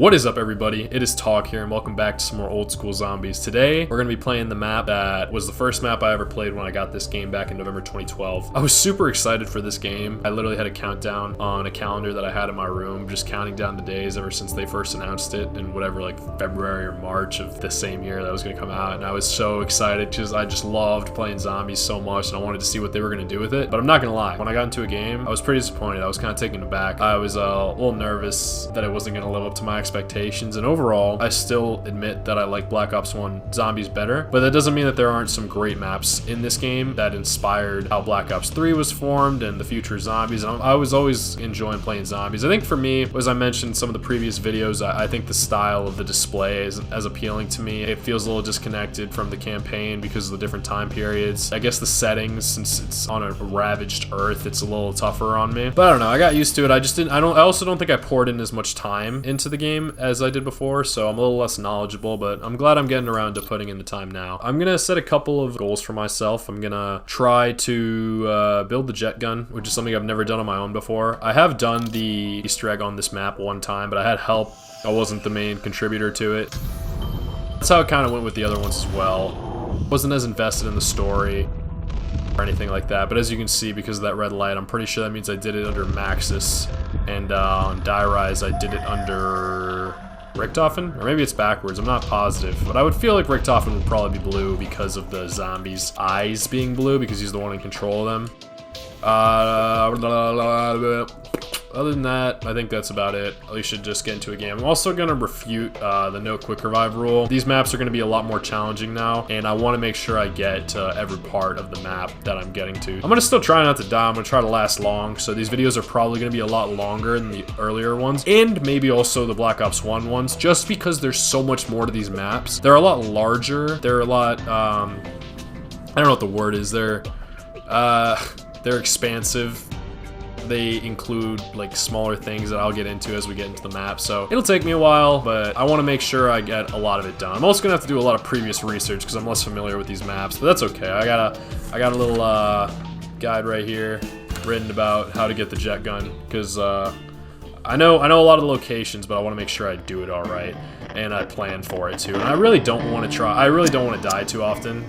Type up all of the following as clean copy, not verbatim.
What is up, everybody? It is Talk here, and welcome back to some more old school zombies. Today, we're going to be playing the map that was the first map I ever played when I got this game back in November 2012. I was super excited for this game. I literally had a countdown on a calendar that I had in my room, just counting down the days ever since they first announced it in whatever, like February or March of the same year that was going to come out. And I was so excited because I just loved playing zombies so much, and I wanted to see what they were going to do with it. But I'm not going to lie, when I got into a game, I was pretty disappointed. I was kind of taken aback. I was a little nervous that it wasn't going to live up to my expectations, and overall I still admit that I like Black Ops 1 Zombies better, but that doesn't mean that there aren't some great maps in this game that inspired how Black Ops 3 was formed and the future zombies. And I was always enjoying playing zombies. I think for me, as I mentioned in some of the previous videos, I think the style of the display isn't as appealing to me. It feels a little disconnected from the campaign because of the different time periods. I guess the settings, since it's on a ravaged Earth, it's a little tougher on me, but I don't know, I got used to it. I also don't think I poured in as much time into the game as I did before, so I'm a little less knowledgeable, but I'm glad I'm getting around to putting in the time now. I'm gonna set a couple of goals for myself. I'm gonna try to build the jet gun, which is something I've never done on my own before. I have done the Easter egg on this map one time, but I had help. I wasn't the main contributor to it. That's how it kind of went with the other ones as well. Wasn't as invested in the story or anything like that, but as you can see, because of that red light, I'm pretty sure that means I did it under Maxis, and on Die Rise I did it under Richtofen? Or maybe it's backwards, I'm not positive, but I would feel like Richtofen would probably be blue because of the zombie's eyes being blue, because he's the one in control of them. Other than that, I think that's about it. We should just get into a game. I'm also going to refute the no quick revive rule. These maps are going to be a lot more challenging now, and I want to make sure I get to every part of the map that I'm getting to. I'm going to still try not to die. I'm going to try to last long, so these videos are probably going to be a lot longer than the earlier ones, and maybe also the Black Ops 1 ones, just because there's so much more to these maps. They're a lot larger. They're a lot, I don't know what the word is. They're expansive. They include like smaller things that I'll get into as we get into the map, so it'll take me a while, but I want to make sure I get a lot of it done. I'm also gonna have to do a lot of previous research because I'm less familiar with these maps, but that's okay. I got a little guide right here written about how to get the jet gun, because I know a lot of the locations, but I want to make sure I do it all right, and I plan for it too. And I really don't want to die too often,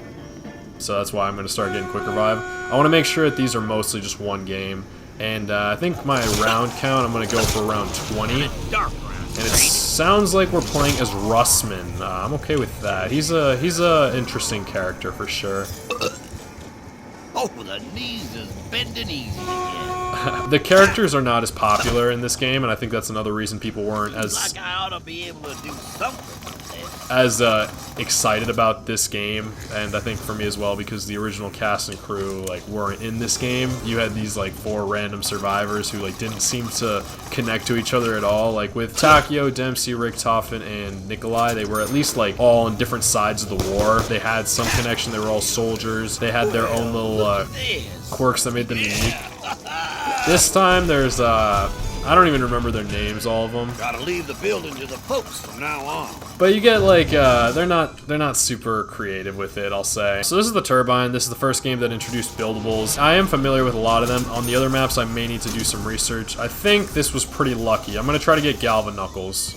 so that's why I'm gonna start getting quick revive. I want to make sure that these are mostly just one game. And I think my round count, I'm going to go for around 20. And it sounds like we're playing as Russman. I'm okay with that. He's a interesting character for sure. Oh, the knees is bending easy again. The characters are not as popular in this game, and I think that's another reason people weren't as like I ought to be able to do something with this. As excited about this game. And I think for me as well, because the original cast and crew like weren't in this game. You had these like 4 random survivors who like didn't seem to connect to each other at all. Like with Takio, Dempsey, Richtofen, and Nikolai, they were at least like all on different sides of the war. They had some connection. They were all soldiers. They had their own little quirks that made them unique. This time there's I don't even remember their names, all of them. Gotta leave the building to the folks from now on. But you get like, they're not super creative with it, I'll say. So this is the Turbine. This is the first game that introduced buildables. I am familiar with a lot of them. On the other maps, I may need to do some research. I think this was pretty lucky. I'm gonna try to get Galvanuckles.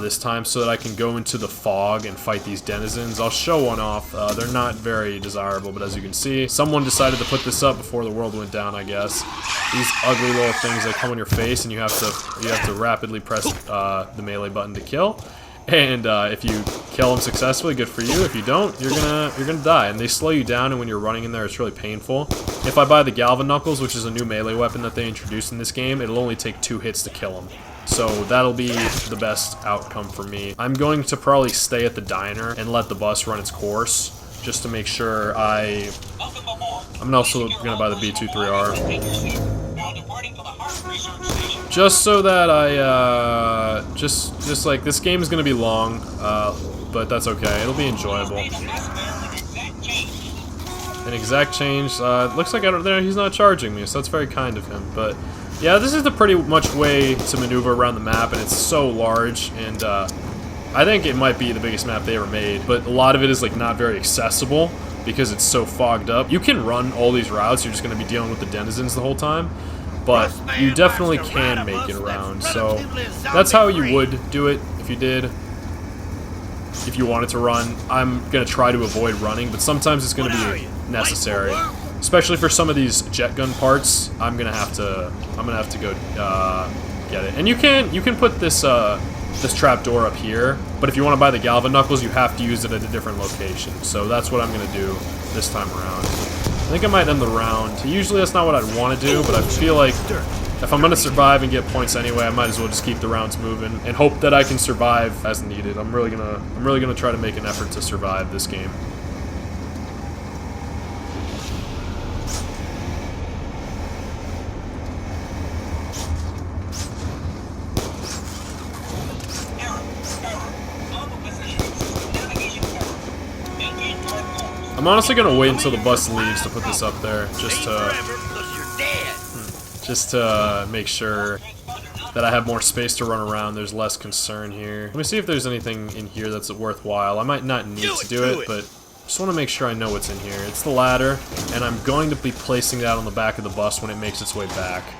This time, so that I can go into the fog and fight these denizens. I'll show one off. They're not very desirable, but as you can see, someone decided to put this up before the world went down, I guess. These ugly little things that come on your face, and you have to rapidly press the melee button to kill. And if you kill them successfully, good for you. If you don't, you're gonna die. And they slow you down, and when you're running in there, it's really painful. If I buy the Galvanuckles, which is a new melee weapon that they introduced in this game, it'll only take 2 hits to kill them. So that'll be the best outcome for me. I'm going to probably stay at the diner and let the bus run its course, just to make sure I'm also gonna buy the B23R. Just so that I, just like, this game is gonna be long, but that's okay. It'll be enjoyable. An exact change, looks like he's not charging me, so that's very kind of him, but yeah, this is the pretty much way to maneuver around the map, and it's so large, and I think it might be the biggest map they ever made, but a lot of it is like not very accessible because it's so fogged up. You can run all these routes, you're just going to be dealing with the denizens the whole time, but you definitely can make it around. So that's how you would do it if you did. If you wanted to run, I'm gonna try to avoid running, but sometimes it's gonna be necessary, especially for some of these jet gun parts. I'm gonna have to go get it. And you can put this this trap door up here, but if you want to buy the Galva Knuckles, you have to use it at a different location. So that's what I'm gonna do this time around. I think I might end the round. Usually that's not what I'd want to do, but I feel like if I'm gonna survive and get points anyway, I might as well just keep the rounds moving and hope that I can survive as needed. I'm really gonna try to make an effort to survive this game. I'm honestly gonna wait until the bus leaves to put this up there, just to make sure that I have more space to run around. There's less concern here. Let me see if there's anything in here that's worthwhile. I might not need to do it, but just want to make sure I know what's in here. It's the ladder, and I'm going to be placing that on the back of the bus when it makes its way back.